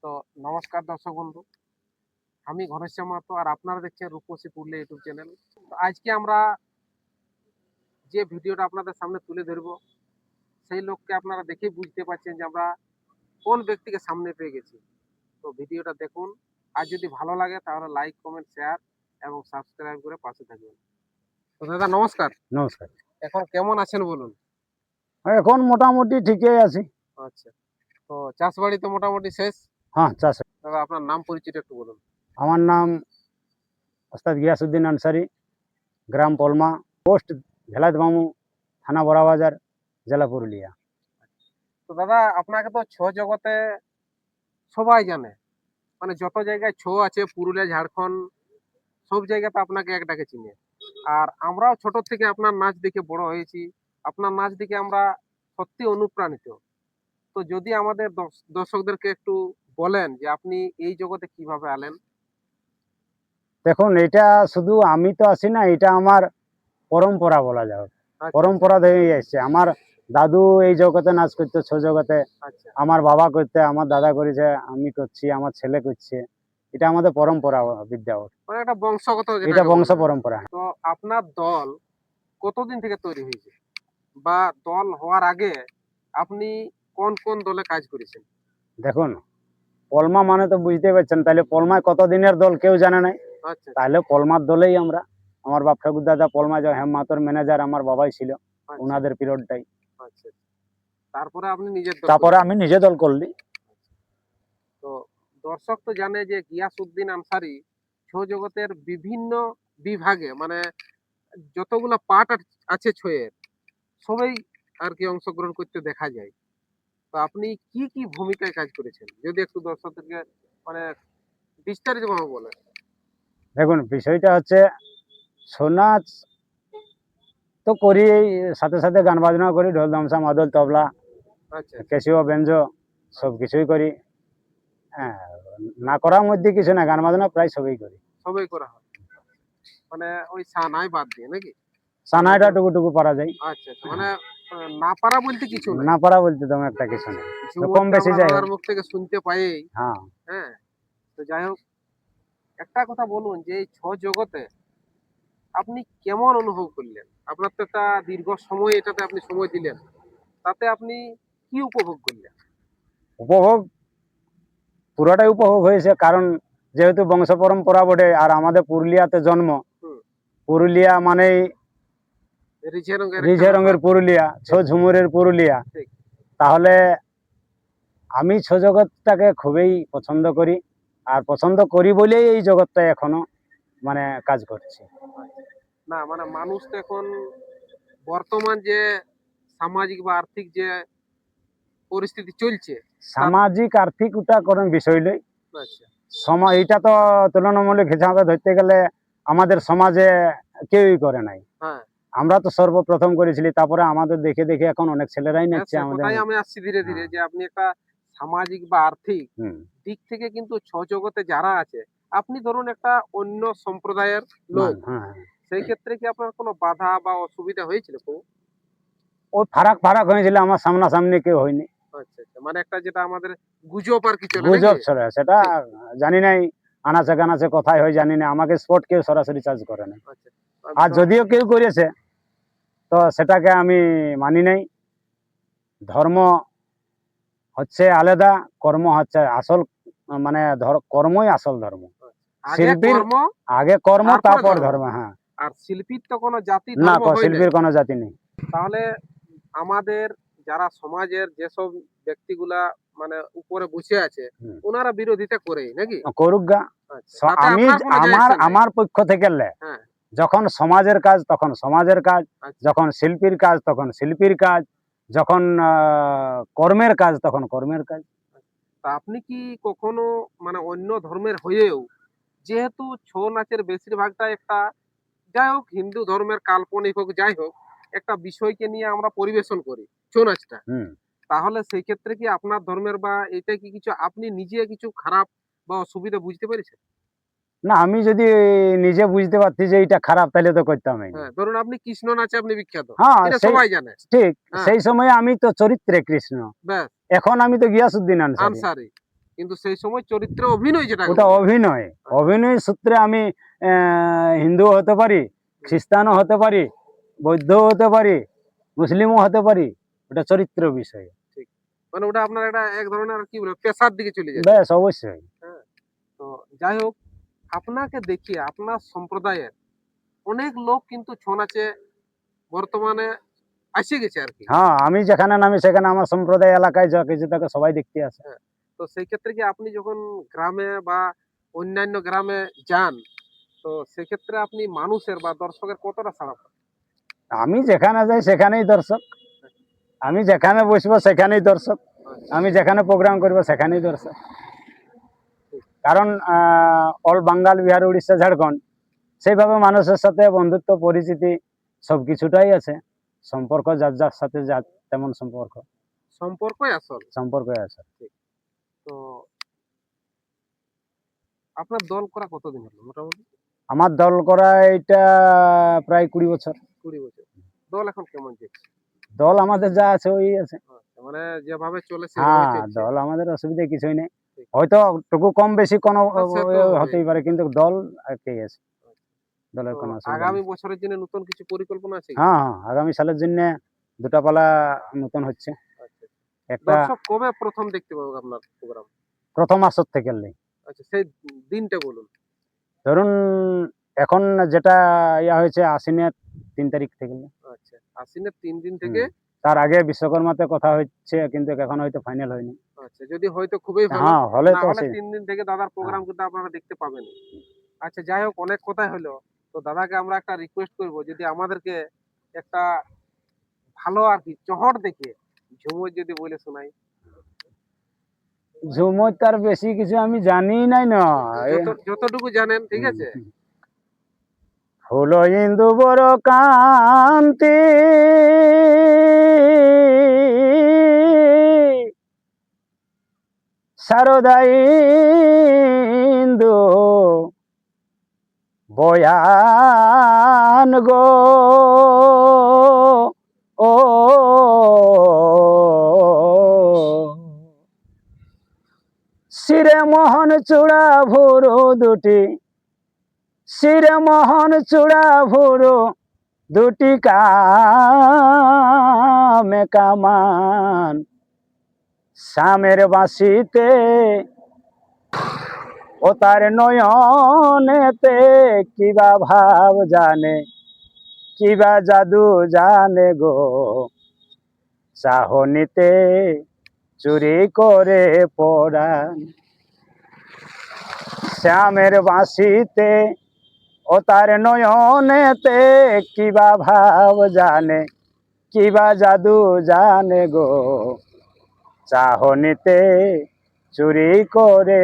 তো নমস্কার দর্শক বন্ধু, আমি ঘনশ্যাম মাহাতো আর আপনারা দেখছেন রূপসী পুরুলিয়া ইউটিউব চ্যানেল। তো আজকে আমরা যে ভিডিওটা আপনাদের সামনে তুলে ধরবো, সেই লোককে আপনারা দেখেই বুঝতে পারছেন যে আমরা কোন ব্যক্তিকে সামনে পেয়ে গেছি। তো ভিডিওটা দেখুন, আর যদি ভালো লাগে তাহলে লাইক, কমেন্ট, শেয়ার এবং সাবস্ক্রাইব করে পাশে থাকবেন। তো দাদা নমস্কার, নমস্কার। এখন কেমন আছেন বলুন? এখন মোটামুটি ঠিকই আছি। আচ্ছা, তো চাষবাড়ি তো মোটামুটি শেষ। হ্যাঁ, চাষ। দাদা আপনার নাম পরিচয়টা একটু বলুন। আমার নাম ওস্তাদ গিয়াসউদ্দিন আনসারি, গ্রাম পলমা, পোস্ট ভেলাদ মামু, থানা বড়াবাজার, জেলা পুরুলিয়া। তো দাদা আপনাকে তো ছ জগতে সবাই জানে, মানে যত জায়গায় ছো আছে পুরুলিয়া, ঝাড়খণ্ড, সব জায়গাতে আপনাকে এক ডাকে চিনে। আর আমরাও ছোট থেকে আপনার নাচ দেখে বড় হয়েছি, আপনার নাচ দেখে আমরা সত্যি অনুপ্রাণিত। তো যদি আমাদের দর্শকদেরকে একটু বলেন যে আপনি এই জগতে কিভাবে এলেন। দেখুন, এটা শুধু আমি তো আসি না, এটা আমার পরম্পরা বলা যায়। আচ্ছা পরম্পরা ধরে আসছে। আমার দাদু এই জগতে নাচ করতে, ছো জগতে। আচ্ছা, আমার বাবা করতে, আমার দাদা করেছে, আমি করছি, আমার ছেলে করছে। এটা আমাদের পরম্পরা বিদ্যা। মানে একটা বংশগত এটা যেটাকে বংশ বলে। পরম্পরা। তো আপনার দল কতদিন থেকে তৈরি হয়েছে, বা দল হওয়ার আগে আপনি কোন কোন দলে কাজ করেছেন? দেখুন, পলমা মানে তো বুঝতে পারছেন, তাহলে পলমায় কত দিনের দল কেউ জানে নাই। আচ্ছা তাহলে পলমার দলেই আমরা। আমার বাপ ঠাকুর দাদা পলমা হেম মাতর ম্যানেজার আমার বাবাই ছিল আচ্ছা ওনাদের পিরিয়ডটাই। আচ্ছা। তারপরে আপনি নিজের দল তারপরে করেছেন। আমি নিজে দল করলি। তো দর্শক তো জানে যে গিয়াসউদ্দিন আনসারি ছৌ জগতের বিভিন্ন বিভাগে, মানে যতগুলো পার্ট আছে ছৌয়ের, সবাই আর কি অংশগ্রহণ করতে দেখা যায়। তো আপনি কি কি ভূমিকায় কাজ করেছেন যদি একটু দর্শকদেরকে মানে বিস্তারিত ভাবে বলেন। দেখুন, বিষয়টা হচ্ছে ছৌ নাচ তো করি, সাথে সাথে গান বাজনাও করি, ঢোল ধামসা মাদল তবলা আচ্ছা আচ্ছা, ক্যাসিও বেঞ্জো সব কিছুই করি। হ্যাঁ, না করার মধ্যে কিছু না, গান বাজনা প্রায় সবই করি। সবই করা হয়, মানে ওই সানাই বাদ দিয়ে নাকি? সানাইটা টুকু টুকু পারা যায়। আচ্ছা আচ্ছা, মানে না পারা বলতে কিছু নাই, না পারা বলতে তেমন একটা কিছু নেই, ঝুমুর কম তো বেশি আমরা যাই দাদার হোক। মুখ থেকে শুনতে পাই। হ্যাঁ, হ্যাঁ, তো যাই হোক, একটা কথা বলুন যে এই ছৌ জগতে আপনি কেমন অনুভব করলেন? আপনার তো একটা দীর্ঘ সময় এটাতে আপনি সময় দিলেন, তাতে আপনি কি উপভোগ করলেন? উপভোগ পুরোটাই উপভোগ হয়েছে, কারণ যেহেতু বংশ পরম্পরা বটে আর আমাদের পুরুলিয়াতে জন্ম। হুম, পুরুলিয়া মানেই রিঝে রঙের একটা রিঝে ব্যাপার। রঙের পুরুলিয়া, ছো ঝুমুরের পুরুলিয়া। ঠিক। তাহলে আমি ছো জগৎটাকে খুবই পছন্দ করি, আর পছন্দ করি বলেই এই জগৎটা এখনো মানে কাজ করছি। না মানে মানুষ তো এখন বর্তমান যে সামাজিক বা আর্থিক যে পরিস্থিতি চলছে তার। সামাজিক আর্থিক ওটা কোন বিষয় নেই। আচ্ছা সময় এটা তো তুলনামূলক হিসাবে ধরতে গেলে আমাদের সমাজে কেউই করে নাই। হ্যাঁ আমরা তো সর্বপ্রথম করেছিলি, তারপরে আমাদের দেখে দেখে এখন অনেক ছেলেরাই হ্যাঁ, নাচছে সে আমাদের কথাই মতো। আমি আসছি ধীরে ধীরে, হ্যাঁ। যে আপনি একটা সামাজিক বা আর্থিক হুম। দিক থেকে কিন্তু ছৌ জগতে যারা আছে, আপনি ধরুন একটা অন্য সম্প্রদায়ের লোক, হ্যাঁ, সেই ক্ষেত্রে কি আপনার কোনো বাধা বা অসুবিধা হয়েছিল কোনো? ওই ফারাক ফারাক হয়েছিল, আমার সামনাসামনি কেউ হয়নি। আচ্ছা আচ্ছা, মানে একটা যেটা আমাদের গুজব আর কি চলে নাকি? গুজব ছড়া, সেটা ঠিক। জানি নাই। আনাচে কানাচে কোথায় হয় জানি না, আমাকে স্পট কেউ সরাসরি চার্জ করে না। আচ্ছা, আর যদিও কেউ করেছে তো সেটাকে আমি মানি নাই। ধর্ম হচ্ছে আলাদা, কর্ম হচ্ছে আসল, মানে কর্মই আসল ধর্ম। আগে শিল্পীর কর্ম, আগে কর্ম, তারপরে তারপর ধর্ম। ধর্ম। হ্যাঁ, আর শিল্পীর তো কোনো জাতি না, ধর্ম হয় নাই। শিল্পীর কোনো জাতি নেই। তাহলে আমাদের যারা সমাজের যেসব ব্যক্তিগুলা মানে উপরে বসে আছে, হুম। ওনারা বিরোধিতা করে নাকি? করুক গা। আচ্ছা, তাতে আমি আপনার কোনো যায় আমার আসে নাই? আমার পক্ষ থেকে হ্যাঁ, যখন সমাজের কাজ তখন সমাজের কাজ, আচ্ছা। যখন শিল্পীর কাজ তখন শিল্পীর কাজ, যখন কর্মের কাজ তখন কর্মের কাজ। তা আপনি কি কখনো মানে অন্য ধর্মের হয়েও, যেহেতু ছৌ নাচের বেশিরভাগটা একটা, যাই হোক হিন্দু ধর্মের কাল্পনিক হোক যাই হোক, একটা বিষয়কে নিয়ে আমরা পরিবেশন করি ছৌ নাচটা, হুম। তাহলে সেই ক্ষেত্রে কি আপনার ধর্মের বা এটা কি কিছু আপনি নিজে কিছু খারাপ বা অসুবিধা বুঝতে পেরেছেন? না, আমি যদি নিজে বুঝতে পারছি যে এটা খারাপ, তাহলে তো করতামই না। হ্যাঁ, ধরুন আপনি কৃষ্ণ নাচে আপনি বিখ্যাত, হ্যাঁ, এটা সেই সবাই জানে। ঠিক। হ্যাঁ, সেই সময় আমি তো চরিত্রে কৃষ্ণ। ব্যাস, এখন আমি তো গিয়াসউদ্দিন আনসারি। আনসারি। কিন্তু সেই সময় চরিত্রে অভিনয় যেটা ওটা অভিনয়, অভিনয় সূত্রে আমি হিন্দু হতে পারি, খ্রিস্টানও হতে পারি, বৌদ্ধ হতে পারি, মুসলিমও হতে পারি, ওটা চরিত্র বিষয়। ঠিক, মানে ওটা আপনার একটা এক ধরনের কি বলে পেশার দিকে চলে যায়। বেশ অবশ্যই। হ্যাঁ, তো যাই হোক, আপনাকে দেখিয়ে আপনার সম্প্রদায়ের অনেক লোক কিন্তু ছৌ নাচে বর্তমানে আসে গেছে আর কি। হ্যাঁ, আমি যেখানে নামি সেখানে আমার সম্প্রদায় এলাকায় যা কিছু থাকে সবাই দেখতে আসে। হ্যাঁ, তো সেই ক্ষেত্রে কি আপনি যখন গ্রামে বা অন্যান্য গ্রামে যান, তো সেক্ষেত্রে আপনি মানুষের বা দর্শকের কতটা সাড়া পান? আমি যেখানে যাই সেখানেই দর্শক, আমি যেখানে বসবো সেখানেই দর্শক, আমি যেখানে প্রোগ্রাম করবো সেখানেই দর্শক। কারণ অল বাঙ্গাল, বিহার, উড়িষ্যা, ঝাড়খণ্ড সেইভাবে মানুষের সাথে বন্ধুত্ব, পরিচিতি সবকিছুটাই আছে। সম্পর্ক যার যার সাথে যার তেমন সম্পর্ক, সম্পর্কই আসল। সম্পর্কই আছে। তো আপনার দল করা কতদিন হলো মোটামুটি? আমার দল করা এটা প্রায় 20 বছর। 20 বছর। দল এখন কেমন চলছে? দল আমাদের যা আছে ওই আছে। আচ্ছা, মানে যেভাবে চলে সেভাবে হ্যাঁ, চলছে। দল আমাদের অসুবিধা কিছুই নেই। ঠিক। হয়তো টুকু কম বেশি কোনো সে তো হবেই। হতেই পারে, কিন্তু দল একই আছে, দলের তো কোনো অসুবিধা আগামী নেই। বছরের জন্য নতুন কিছু পরিকল্পনা আছে কি? হ্যাঁ হ্যাঁ, আগামী সালের জন্য দুটা পালা নতুন হচ্ছে। আচ্ছা, একটা দর্শক কবে প্রথম দেখতে পাবো আপনার প্রোগ্রাম? প্রথম আসর থেকে নেই, আচ্ছা, সেই দিনটা বলুন। ধরুন এখন যেটা ইয়া হয়েছে আশ্বিনের 3 তারিখ থেকে। আচ্ছা, আশ্বিনের 3 দিন থেকে। তার আগে বিশ্বকর্মাতে কথা হচ্ছে, কিন্তু এখন হয়তো ফাইনাল হয়নি। আচ্ছা, যদি হয়তো খুবই ভালো। হ্যাঁ, হলে না তো হলে সেই 3 দিন থেকে দাদার প্রোগ্রাম কিন্তু আপনারা দেখতে পাবেন। আচ্ছা, যাই হোক, অনেক কথাই হলো। তো দাদাকে আমরা একটা রিকোয়েস্ট করব, যদি আমাদেরকে একটা ভালো আর কি চহর দেখে ঝুমুর যদি বলে শোনাই। ঝুমুর তার বেশি কিছু আমি জানি নাই না। যতটুকু জানেন, ঠিক আছে? হলো ইন্দু বড় কান্তি, শারদা ইন্দু বয়ান গো, ও শিরে মোহন চূড়া ভুরু দুটি, শিরে মোহন চূড়া ভুরু দুটি কামে কামান, শ্যামের বাঁশিতে ও তার নয়নেতে কিবা ভাব জানে, কিবা জাদু জানে গো, চাহনিতে চুরি করে পরাণ, শ্যামের বাঁশিতে ও তার নয়নেতে কিবা ভাব জানে, কিবা জাদু জানে গো, চাহনিতে চুরি করে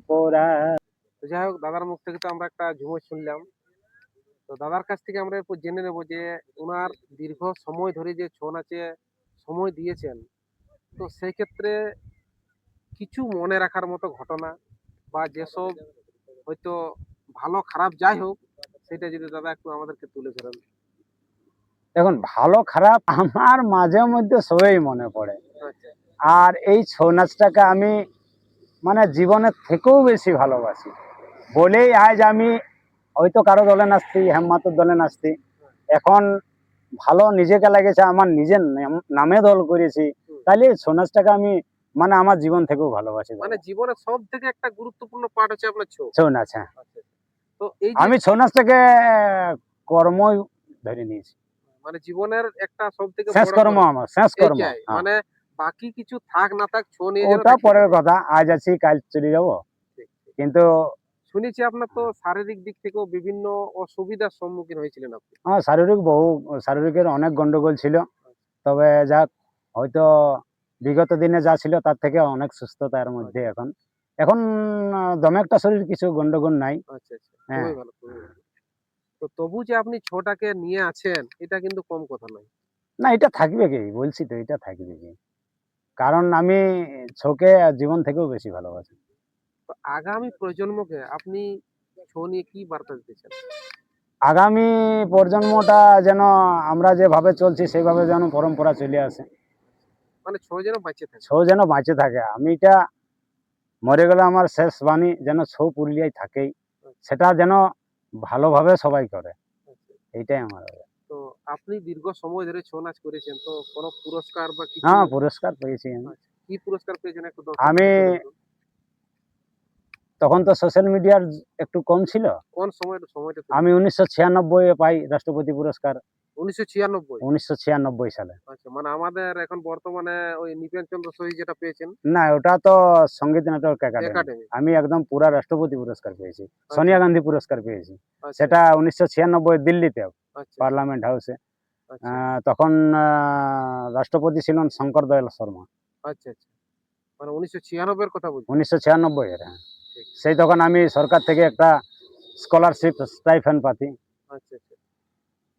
পরাণ। তো যাই হোক, দাদার মুখ থেকে তো আমরা একটা ঝুমুর শুনলাম। তো দাদার কাছ থেকে আমরা এরপর জেনে নেব যে ওনার দীর্ঘ সময় ধরে যে ছৌ নাচে সময় দিয়েছেন, তো সেই ক্ষেত্রে কিছু মনে রাখার মতো ঘটনা বা যেসব হয়তো ভালো খারাপ যাই হোক, সেটা যদি দাদা একটু আমাদেরকে তুলে ধরেন। দেখুন, ভালো খারাপ আমার মাঝে মধ্যে সবই মনে পড়ে। আচ্ছা, আর এই ছৌ নাচটাকে আমি মানে জীবনের থেকেও বেশি ভালোবাসি বলেই আজ আমি হয়তো কারো দলে নাচছি, হেমমাতুর দলে নাচছি। এখন ভালো নিজেকে লাগেছে, আমার নিজের নামে দল করেছি, তাহলে এই ছৌ নাচটাকে আমি মানে আমার জীবন থেকেও ভালোবাসি। মানে জীবনের সব থেকে একটা গুরুত্বপূর্ণ পার্ট হচ্ছে আপনার ছৌ। ছৌ নাচ, হ্যাঁ। আচ্ছা, তো এই যে আমি ছৌ নাচটাকে কর্মই ধরে নিয়েছি, মানে জীবনের একটা সব থেকে শেষ বড় কর্ম, কর্ম আমার শেষ কর্ম। এইটাই, হ্যাঁ, মানে বাকি কিছু থাক না থাক ছৌ নিয়ে যেন ওটা থাকতে পরের পারে। কথা, আজ আছি কাল চলে যাবো, ঠিক, ঠিক। কিন্তু শুনেছি আপনার তো শারীরিক দিক থেকেও বিভিন্ন অসুবিধার সম্মুখীন হয়েছিলেন আপনি। আমার শারীরিকের অনেক গন্ডগোল ছিল। তবে যাক, হয়তো বিগত দিনে যা ছিল তার থেকে অনেক সুস্থতার মধ্যে এখন। এখন দমে একটা শরীর, কিছু গন্ডগোল নাই। আচ্ছা, আচ্ছা, হ্যাঁ, খুবই ভালো, খুবই ভালো। তো তবু যে আপনি ছটাকে নিয়ে আছেন, এটা কিন্তু কম কথা নয়। না এটা থাকবে কি, বলছি তো এটা থাকবে কি, কারণ আমি ছৌকে জীবন থেকেও বেশি ভালোবাসি। তো আগামী প্রজন্মকে আপনি ছৌ নিয়ে কি বার্তা দিতে চান? আগামী প্রজন্মটা যেন আমরা যেভাবে চলছি সেইভাবে যেন পরম্পরা চলে আসে, মানে ছৌ যেন বাঁচে থাকে। ছৌ যেন বাঁচে থাকে। আমি এটা মরে গেলে আমার শেষ বাণী যেন ছৌ পুরুলিয়ায় থাকেই, সেটা যেন ভালোভাবে সবাই করে, এইটাই আমার। তো আপনি দীর্ঘ সময় ধরে ছৌ নাচ করেছেন, তো কোনো পুরস্কার বা কিছু? হ্যাঁ, পুরস্কার পেয়েছি আমি। আচ্ছা, কি পুরস্কার পেয়েছেন একটু আমি- দর্শকদের বলুন। তখন তো সোশ্যাল মিডিয়ার একটু কম ছিল। কোন সময়টা আমি 1996 পাই রাষ্ট্রপতি পুরস্কার, 1996? 1996 সালে। আচ্ছা, মানে আমাদের এখন বর্তমানে ওই নিপেন চন্দ্র সহি যেটা পেয়েছেন না, ওটা তো সঙ্গীত নাটক একাডেমি। একাডেমি। আমি একদম পুরা রাষ্ট্রপতি পুরস্কার পেয়েছি, আচ্ছা, সোনিয়া গান্ধী পুরস্কার পেয়েছি। আচ্ছা, সেটা 1996 দিল্লিতে, আচ্ছা, পার্লামেন্ট হাউসে। আচ্ছা, তখন রাষ্ট্রপতি ছিলেন শঙ্কর দয়াল শর্মা। আচ্ছা, আচ্ছা, মানে 1996 এর কথা বলছি। 1996 এর, হ্যাঁ। ঠিক। সেই তখন আমি সরকার থেকে একটা স্কলারশিপ স্টাইফেন্ড পাতি, আচ্ছা, আচ্ছা,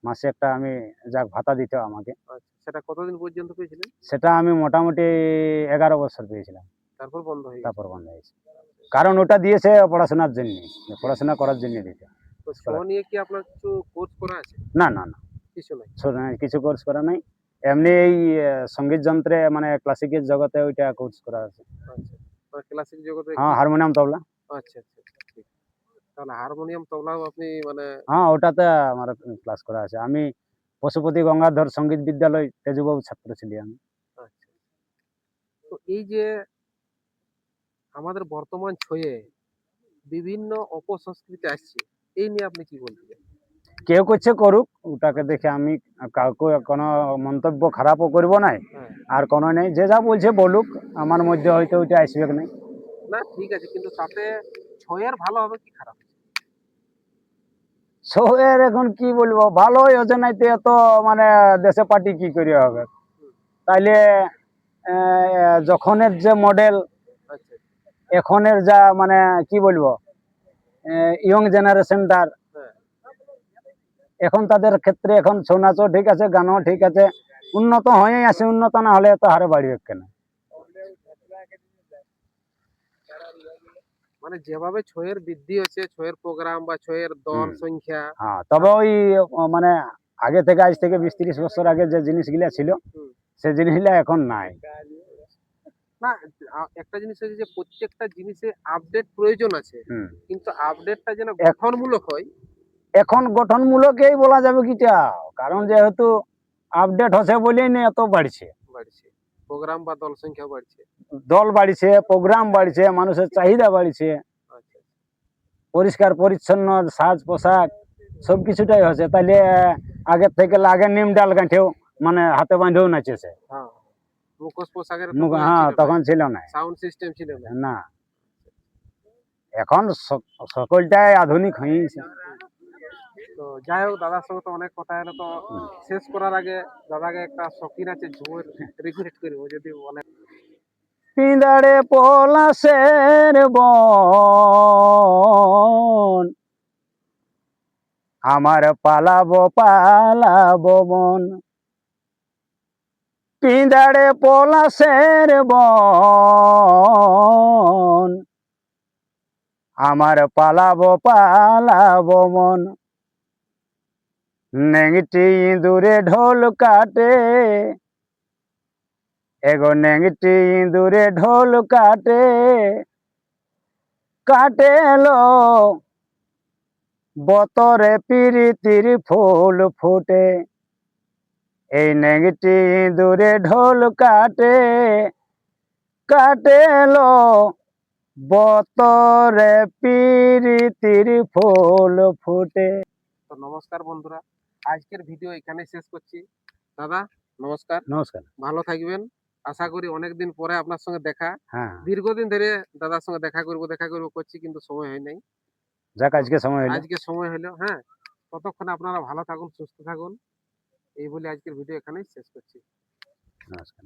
মাসে একটা আমি যাক ভাতা দিত আমাকে। আচ্ছা, সেটা কতদিন পর্যন্ত পেয়েছিলেন? সেটা আমি মোটামুটি 11 বছর পেয়েছিলাম, তারপর বন্ধ হয়ে গেছে। তারপর বন্ধ হয়েছে। কারণ ওটা দিয়েছে পড়াশোনার জন্য, পড়াশোনা করার জন্য দিতে। তো ছৌ নিয়ে কি আপনার কিছু কোর্স করা আছে? না, না, না, কিছু নাই। কিছু কোর্স করা নাই। এমনি এই সঙ্গীত যন্ত্রে মানে ক্লাসিকের জগতে ওইটা কোর্স করা আছে। আচ্ছা, মানে ক্লাসিক জগতে কি? হ্যাঁ, হারমোনিয়াম, তবলা। আচ্ছা, আচ্ছা, আচ্ছা, ঠিক। তাহলে হারমোনিয়াম তবলাও আপনি মানে? হ্যাঁ, ওটাতে আমার ক্লাস করা আছে। আমি পশুপতি গঙ্গাধর সঙ্গীত বিদ্যালয় তেজুবাবু ছাত্র ছিলি আমি। আচ্ছা। তো এই যে আমাদের বর্তমান ছয়ে বিভিন্ন অপসংস্কৃতি আসছে, এই নিয়ে আপনি কি বলতে চান? কেউ করছে করুক, ওটাকে দেখে আমি কাউকে কোনো মন্তব্য খারাপও করব নাই, হ্যাঁ, আর কোনো নেই। যে যা বলছে বলুক, আমার মধ্যে হয়তো ওইটা আসবে নাই। না ঠিক আছে, কিন্তু তাতে ছয়ের ভালো হবে কি খারাপ? শহরের এখন কি বলবো, ভালোই হচ্ছে নাইতে এত মানে দেশে পার্টি কি করে হবে। তাইলে যখনের যে মডেল, আচ্ছা, এখনের যা মানে কি বলবো, ইয়ং জেনারেশনটার, হ্যাঁ, এখন তাদের ক্ষেত্রে এখন ছৌ নাচও ঠিক আছে, গানও ঠিক আছে, উন্নত হয়েই আছে। উন্নত না হলে এত হারে বাড়বে কেন? মানে যেভাবে ছয়ের বৃদ্ধি হচ্ছে, ছয়ের প্রোগ্রাম বা ছয়ের দল সংখ্যা। হ্যাঁ, তবে ওই মানে আগে থেকে, আজ থেকে 20-30 বছর আগে যে জিনিসগুলা ছিল, হুম। সে জিনিসগুলা এখন নাই। না, একটা জিনিস হচ্ছে যে প্রত্যেকটা জিনিসে আপডেট প্রয়োজন আছে, হুম। কিন্তু আপডেটটা যেন গঠনমূলক হয়। এখন গঠনমূলকই বলা যাবে কিটা, কারণ যেহেতু আপডেট হচ্ছে বলেই না এত বাড়ছে। বাড়ছে প্রোগ্রাম বা দল সংখ্যা বাড়ছে। দল বাড়ছে, প্রোগ্রাম বাড়ছে, মানুষের চাহিদা বাড়ছে, আচ্ছা, পরিষ্কার পরিচ্ছন্ন সাজ পোশাক সব কিছুটাই হচ্ছে। তাইলে আগের থেকে আগে নিম ডাল গাঁঠেও মানে হাতে বাঁধেও নাচেছে। হ্যাঁ, মুখোশ পোশাকের হ্যাঁ, তখন ছিল না। সাউন্ড সিস্টেম ছিল না। না, এখন সকলটাই আধুনিক হয়েছে। তো যাই হোক, দাদার সঙ্গে তো অনেক কথা হলো। তো শেষ করার আগে দাদাকে একটা শৌখিন আছে ঝুমের রিকোয়েস্ট করবো, যদি বলে। পিঁদাড়ে পলাশের বন, আমার পালাবো পালাবো মন। পিঁদাড়ে পলাশের বন, আমার পালাবো পালাবো মন। নেংটি ইঁদুরে ঢোল কাটে, এগো নেংটি ইঁদুরে ঢোল কাটে, কাটেলো বতরে পিরিতির ফুল ফুটে। এই নেংটি ইঁদুরে ঢোল কাটে, কাটেলো বতরে পিরিতির ফুল ফুটে। তো নমস্কার বন্ধুরা, আজকের ভিডিও এখানে শেষ করছি। দাদা নমস্কার, নমস্কার। ভালো থাকবেন। আশা করি অনেকদিন পরে আপনার সঙ্গে দেখা। হ্যাঁ, দীর্ঘদিন ধরে দাদার সঙ্গে দেখা করবো করছি, কিন্তু সময় হয় নাই। যাক আজকে সময় হলো। আজকে সময় হলো। হ্যাঁ, ততক্ষণে আপনারা ভালো থাকুন, সুস্থ থাকুন, এই বলে আজকের ভিডিও এখানেই শেষ করছি। নমস্কার।